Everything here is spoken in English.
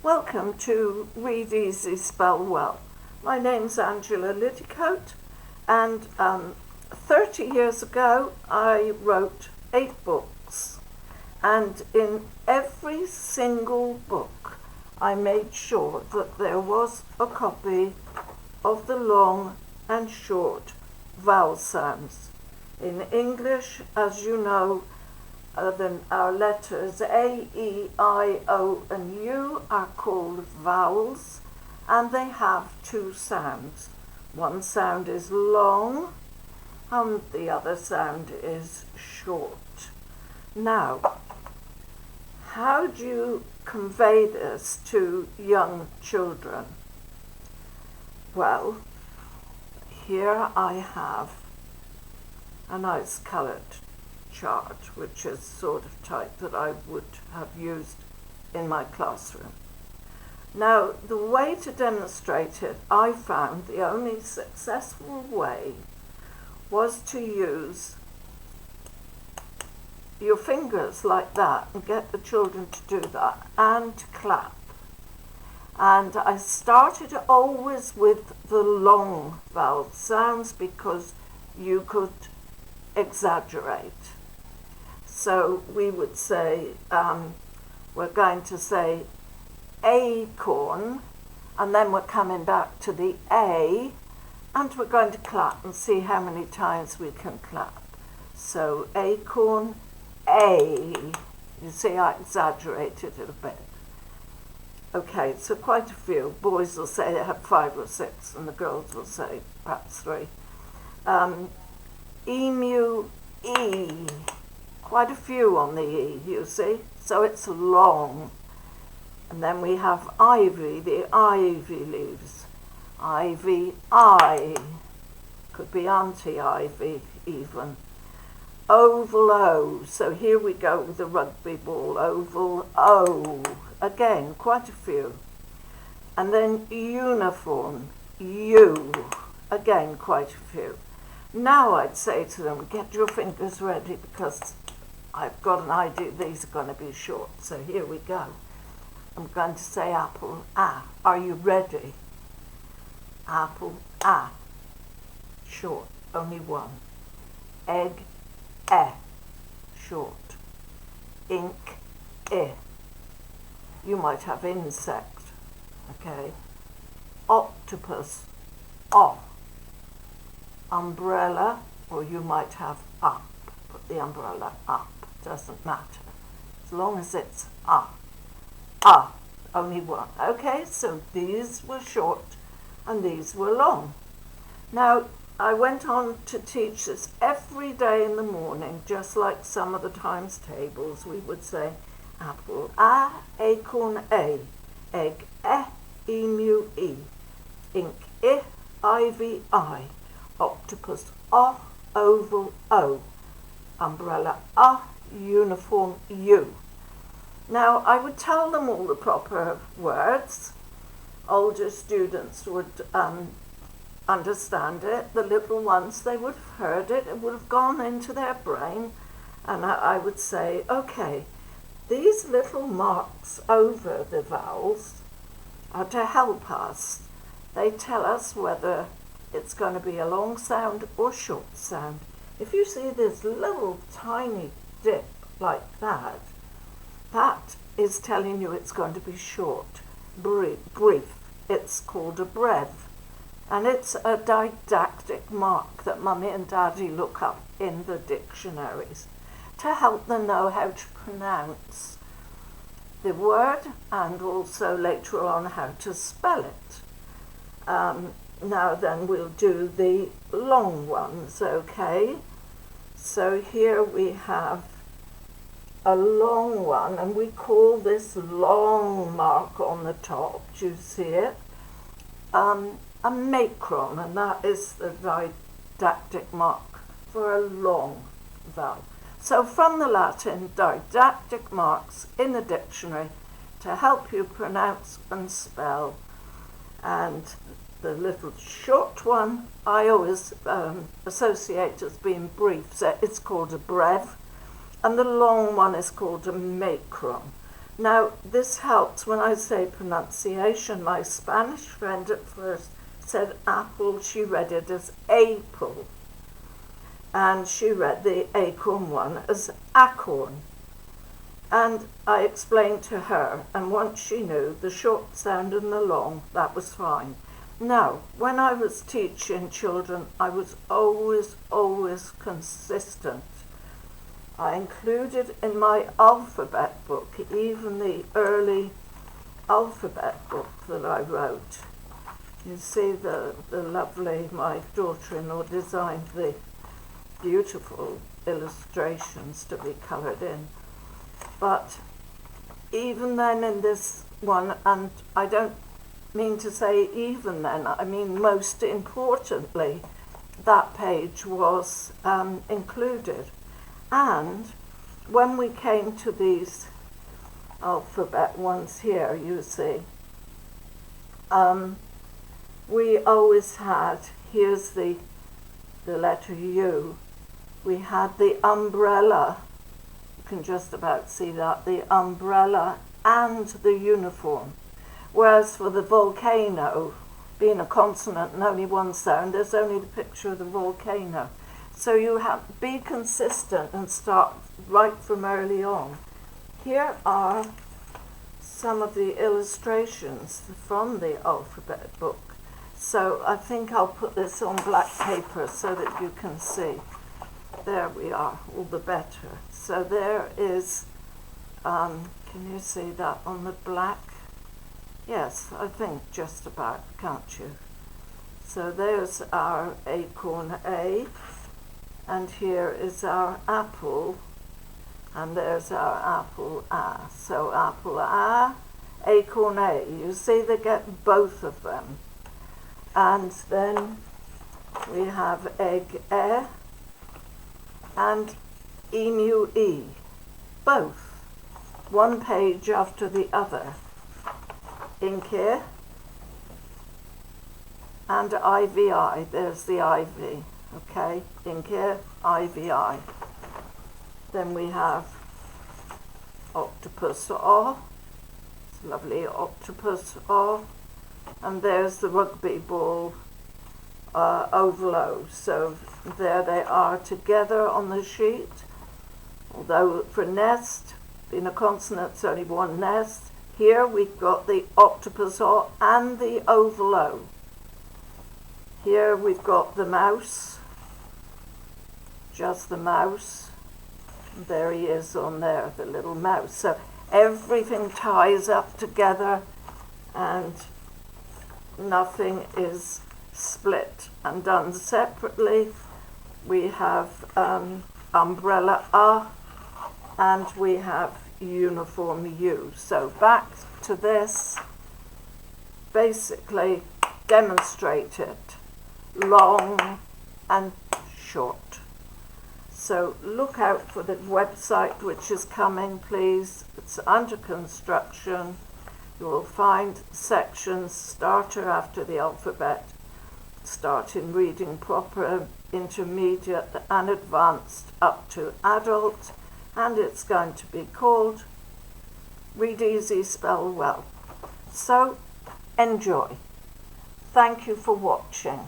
Welcome to Read Easy, Spell Well. My name's Angela Liddicoat, and 30 years ago I wrote 8 books, and in every single book I made sure that there was a copy of the long and short vowel sounds. In English, as you know, our letters A, E, I, O and U are called vowels, and they have 2 sounds. One sound is long and the other sound is short. Now, how do you convey this to young children? Well, here I have a nice coloured chart, which is sort of type that I would have used in my classroom. Now, the way to demonstrate it, I found the only successful way was to use your fingers like that and get the children to do that and to clap. And I started always with the long vowel sounds because you could exaggerate. So we would say, we're going to say acorn, and then we're coming back to the A, and we're going to clap and see how many times we can clap. So acorn, A. You see, I exaggerated it a bit. Okay, so quite a few. Boys will say they have 5 or 6, and the girls will say perhaps 3. Emu, E. Quite a few on the E, you see, so it's long. And then we have ivy, the ivy leaves. Ivy, I. Could be Auntie Ivy, even. Oval, O. So here we go with the rugby ball. Oval, O. Again, quite a few. And then uniform, U. Again, quite a few. Now I'd say to them, get your fingers ready because I've got an idea these are going to be short. So here we go. I'm going to say apple, A. Are you ready? Apple, A. Short, only one. Egg, E. Short. Ink, I. You might have insect, okay? Octopus, O. Umbrella, or you might have up. Put the umbrella up, doesn't matter. As long as it's up. Only one. Okay, so these were short and these were long. Now, I went on to teach this every day in the morning, just like some of the times tables. We would say apple, A, acorn, A, egg, E, emu, E, ink, I, ivy, I, octopus, O, oval, O, umbrella, A, uniform, U. Now, I would tell them all the proper words. Older students would understand it. The little ones, they would have heard it. It would have gone into their brain. And I would say, okay, these little marks over the vowels are to help us. They tell us whether it's going to be a long sound or short sound. If you see this little tiny dip like that, that is telling you it's going to be short, brief. It's called a BREVE. And it's a didactic mark that Mummy and Daddy look up in the dictionaries to help them know how to pronounce the word and also later on how to spell it. Now then we'll do the long ones, okay? So here we have a long one, and we call this long mark on the top. Do you see it? A MACRON, and that is the didactic mark for a long vowel. So from the Latin, didactic marks in the dictionary to help you pronounce and spell. And the little short one I always associate as being brief, so it's called a BREVE, and the long one is called a MACRON. Now, this helps when I say pronunciation. My Spanish friend at first said apple, she read it as apple. And she read the acorn one as acorn. And I explained to her, and once she knew the short sound and the long, that was fine. Now, when I was teaching children, I was always consistent. I included in my alphabet book, even the early alphabet book that I wrote. You see the lovely, my daughter-in-law designed the beautiful illustrations to be coloured in. But even then in this one, and I don't mean to say even then, I mean most importantly, that page was included. And when we came to these alphabet ones here, you see, we always had, here's the letter U, we had the umbrella, you can just about see that, the umbrella and the uniform. Whereas for the volcano, being a consonant and only one sound, there's only the picture of the volcano. So you have to be consistent and start right from early on. Here are some of the illustrations from the alphabet book. So I think I'll put this on black paper so that you can see. There we are, all the better. So there is, can you see that on the black? Yes, I think just about, can't you? So there's our acorn A, and here is our apple, and there's our apple A. So apple A, acorn A. You see they get both of them. And then we have egg E and emu E, both, one page after the other. Ink here, and IVI, there's the ivy, okay, ink here, IVI. Then we have octopus O, it's lovely octopus O, and there's the rugby ball oval O. So there they are together on the sheet, although for nest, being a consonant, it's only one nest. Here we've got the octopus O and the oval O. Here we've got the mouse, just the mouse. There he is on there, the little mouse. So everything ties up together and nothing is split and done separately. We have umbrella A and we have uniform U. So back to this, basically demonstrate it, long and short. So look out for the website which is coming, please. It's under construction. You will find sections, starter after the alphabet, start in reading proper, intermediate and advanced up to adult, and it's going to be called Read Easy, Spell Well. So enjoy. Thank you for watching.